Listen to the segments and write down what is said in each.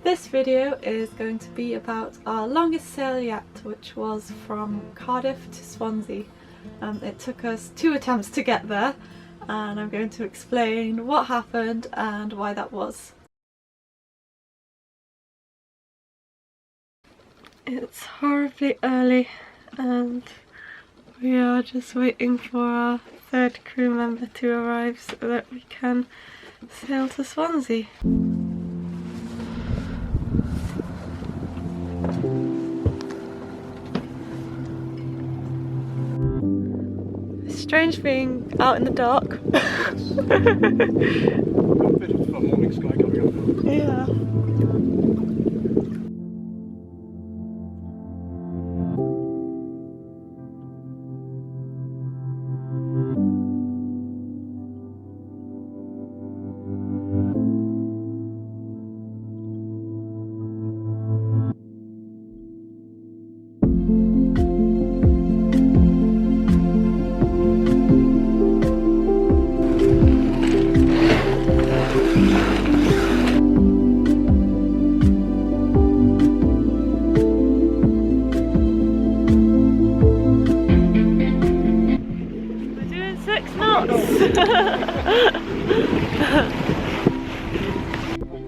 This video is going to be about our longest sail yet, which was from Cardiff to Swansea. It took us 2 attempts to get there, and I'm going to explain what happened and why that was. It's horribly early and we are just waiting for our 3rd crew member to arrive so that we can sail to Swansea. It's strange being out in the dark. Yes. Got a bit of morning sky coming up now. Yeah.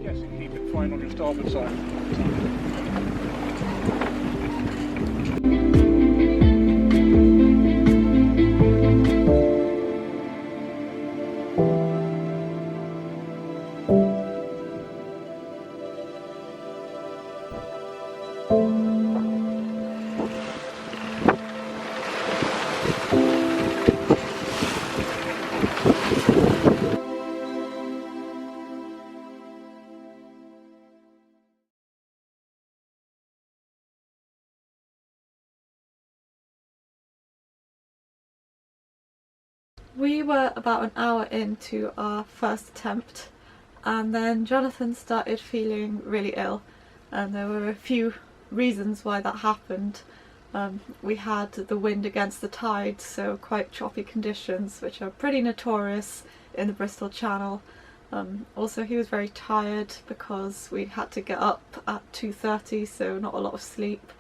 Yes, you keep it fine on your starboard side. We were about an hour into our first attempt and then Jonathan started feeling really ill, and there were a few reasons why that happened. We had the wind against the tide, so quite choppy conditions, which are pretty notorious in the Bristol Channel. Also he was very tired because we had to get up at 2:30, so not a lot of sleep.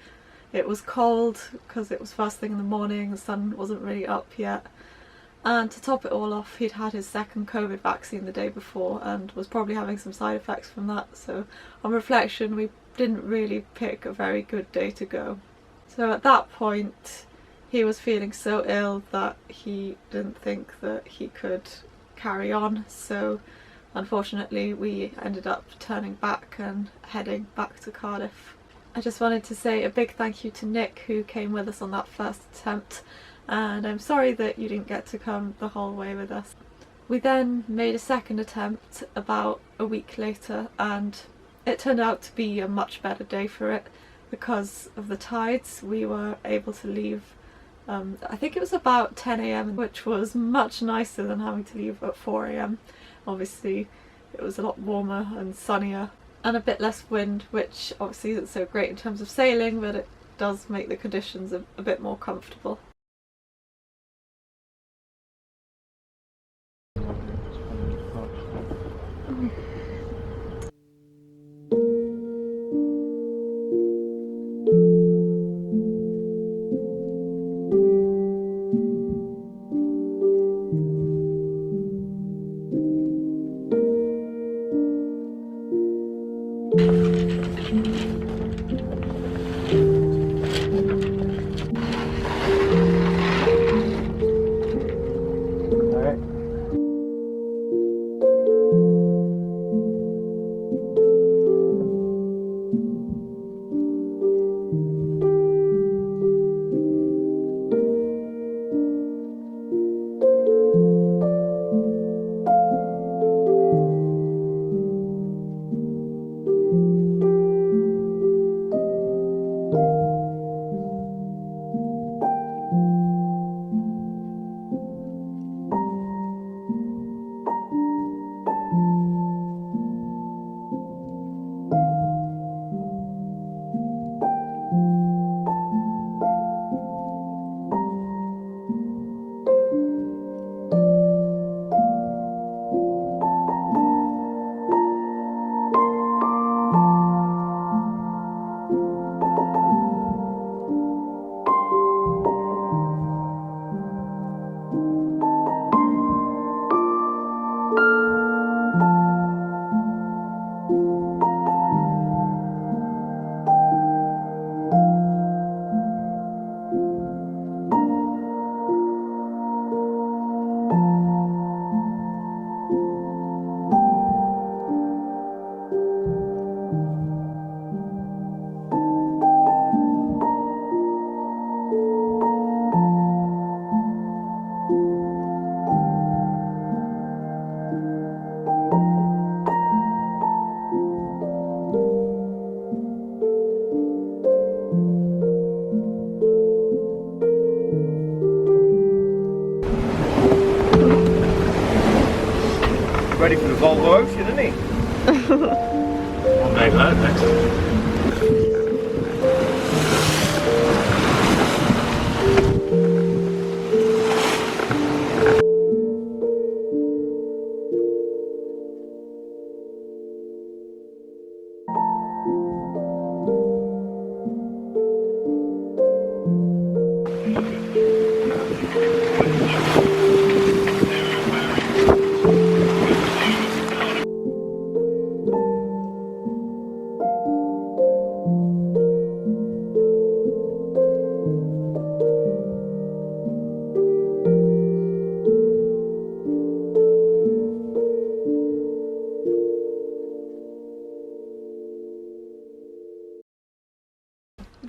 It was cold because it was first thing in the morning, the sun wasn't really up yet. And to top it all off, he'd had his 2nd COVID vaccine the day before and was probably having some side effects from that, so on reflection we didn't really pick a very good day to go. So at that point he was feeling so ill that he didn't think that he could carry on, so unfortunately we ended up turning back and heading back to Cardiff. I just wanted to say a big thank you to Nick, who came with us on that first attempt, and I'm sorry that you didn't get to come the whole way with us. We then made a 2nd attempt about a week later, and it turned out to be a much better day for it because of the tides. We were able to leave, I think it was about 10 AM, which was much nicer than having to leave at 4 AM. Obviously it was a lot warmer and sunnier and a bit less wind, which obviously isn't so great in terms of sailing, but it does make the conditions a bit more comfortable. ready for the Volvo Ocean, isn't he? One day learn next.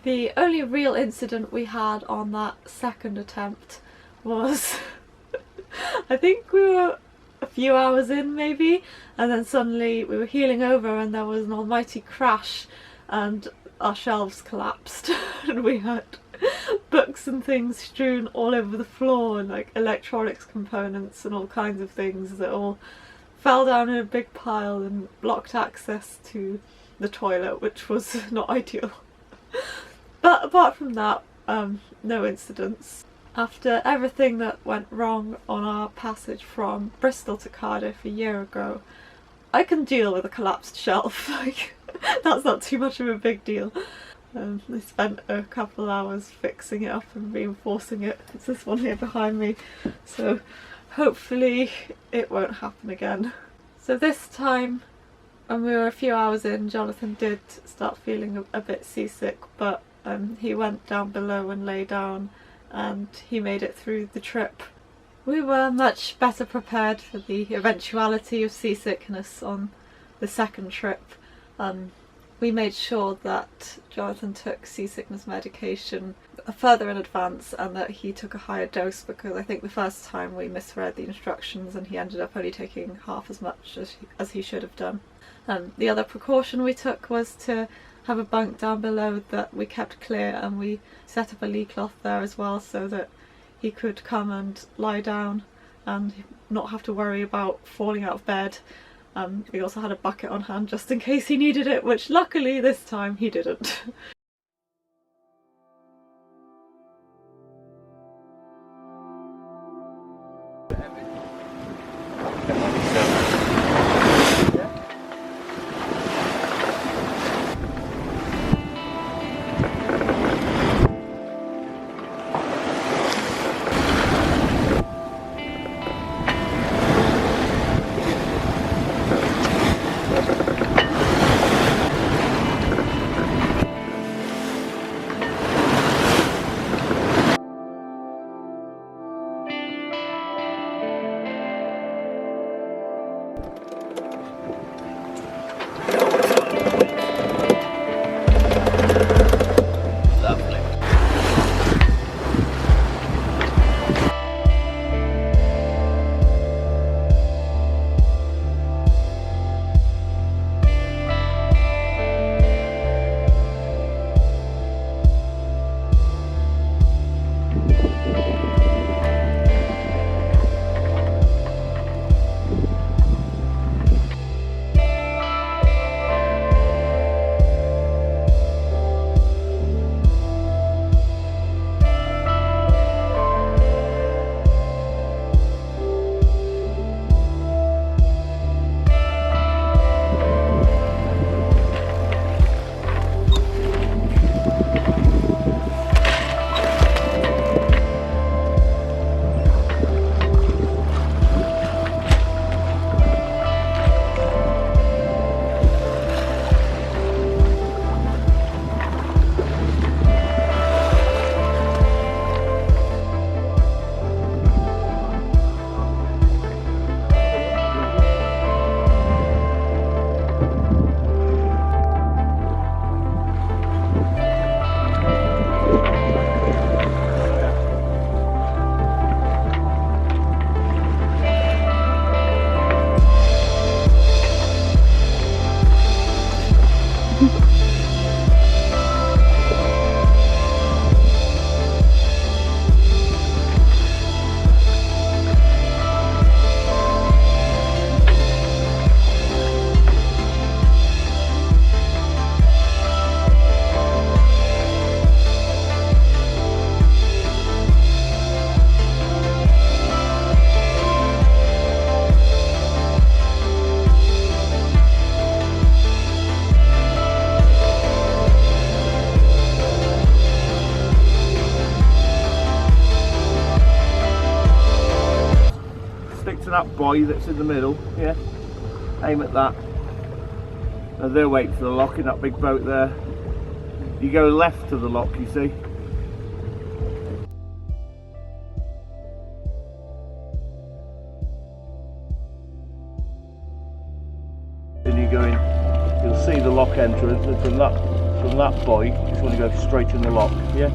The only real incident we had on that second attempt was I think we were a few hours in maybe, and then suddenly we were heeling over and there was an almighty crash and our shelves collapsed and we had books and things strewn all over the floor and like electronics components and all kinds of things that all fell down in a big pile and blocked access to the toilet, which was not ideal. But apart from that, no incidents. After everything that went wrong on our passage from Bristol to Cardiff a year ago, I can deal with a collapsed shelf. Like, that's not too much of a big deal. I spent a couple of hours fixing it up and reinforcing it. It's this one here behind me, so hopefully it won't happen again. So this time, when we were a few hours in, Jonathan did start feeling a bit seasick, but he went down below and lay down and he made it through the trip. We were much better prepared for the eventuality of seasickness on the second trip. We made sure that Jonathan took seasickness medication further in advance and that he took a higher dose, because I think the first time we misread the instructions and he ended up only taking half as much as he should have done. The other precaution we took was to have a bunk down below that we kept clear, and we set up a lee cloth there as well so that he could come and lie down and not have to worry about falling out of bed. We also had a bucket on hand just in case he needed it, which luckily this time he didn't. that buoy that's in the middle, yeah? Aim at that. And they're waiting for the lock in that big boat there. You go left to the lock, you see? Then you go in, you'll see the lock entrance, and from that buoy, you just want to go straight in the lock, yeah?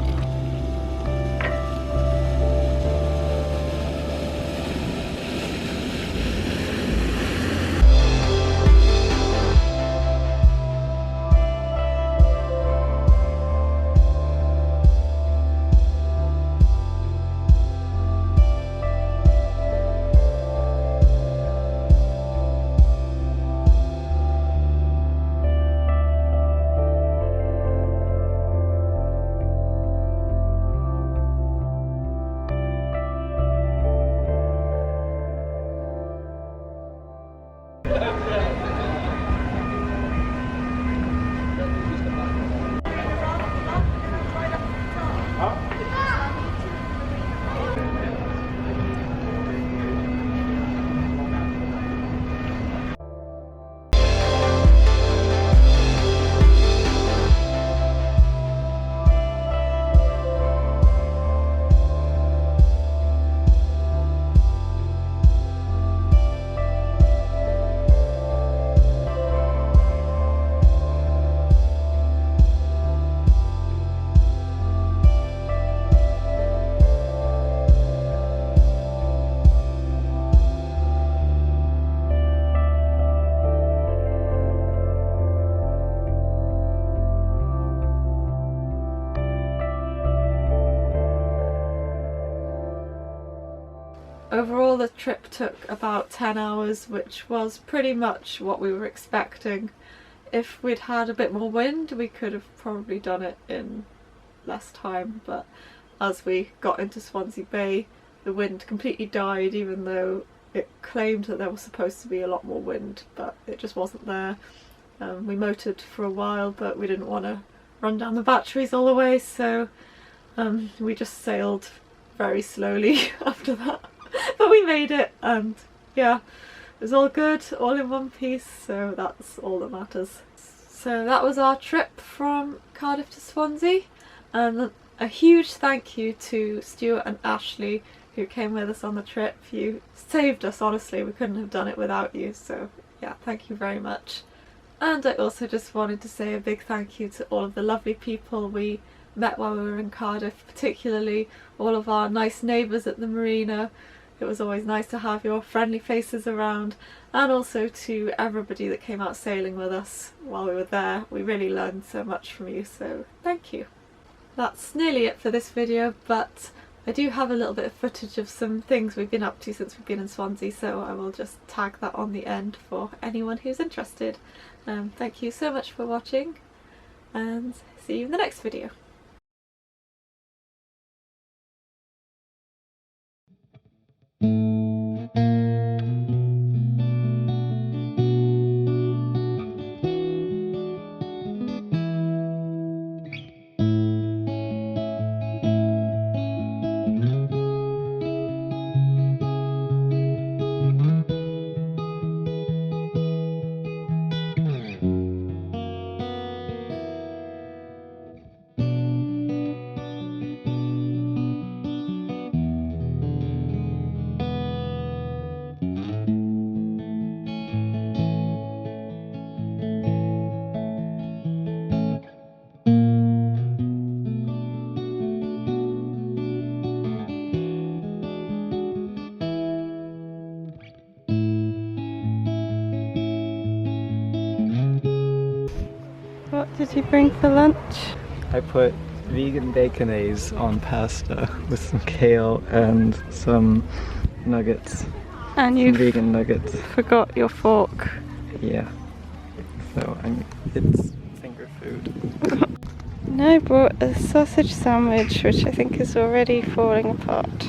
Overall the trip took about 10 hours, which was pretty much what we were expecting. If we'd had a bit more wind we could have probably done it in less time, but as we got into Swansea Bay the wind completely died, even though it claimed that there was supposed to be a lot more wind, but it just wasn't there. We motored for a while but we didn't want to run down the batteries all the way, so we just sailed very slowly after that. But we made it, and yeah, it was all good, all in one piece, so that's all that matters. So that was our trip from Cardiff to Swansea, and a huge thank you to Stuart and Ashley who came with us on the trip. You saved us, honestly, we couldn't have done it without you, so yeah, thank you very much. And I also just wanted to say a big thank you to all of the lovely people we met while we were in Cardiff, particularly all of our nice neighbours at the marina. It was always nice to have your friendly faces around, and also to everybody that came out sailing with us while we were there. We really learned so much from you, so thank you. That's nearly it for this video, but I do have a little bit of footage of some things we've been up to since we've been in Swansea, so I will just tag that on the end for anyone who's interested. Thank you so much for watching, and see you in the next video. What did you bring for lunch? I put vegan baconaise on pasta with some kale and some nuggets. And Some you vegan nuggets. forgot your fork. Yeah. So it's finger food. And I brought a sausage sandwich, which I think is already falling apart.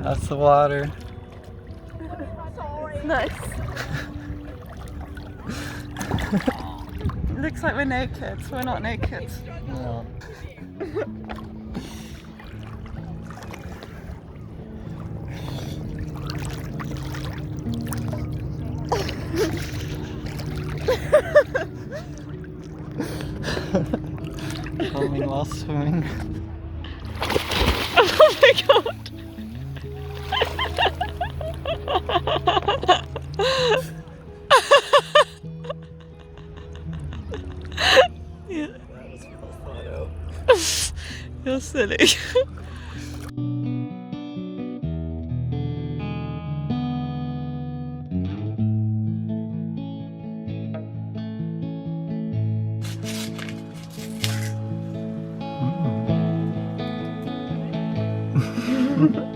That's the water. Nice. Looks like we're naked. We're not naked. No. Filming while swimming. Oh my god! Yeah. You're silly. Mm.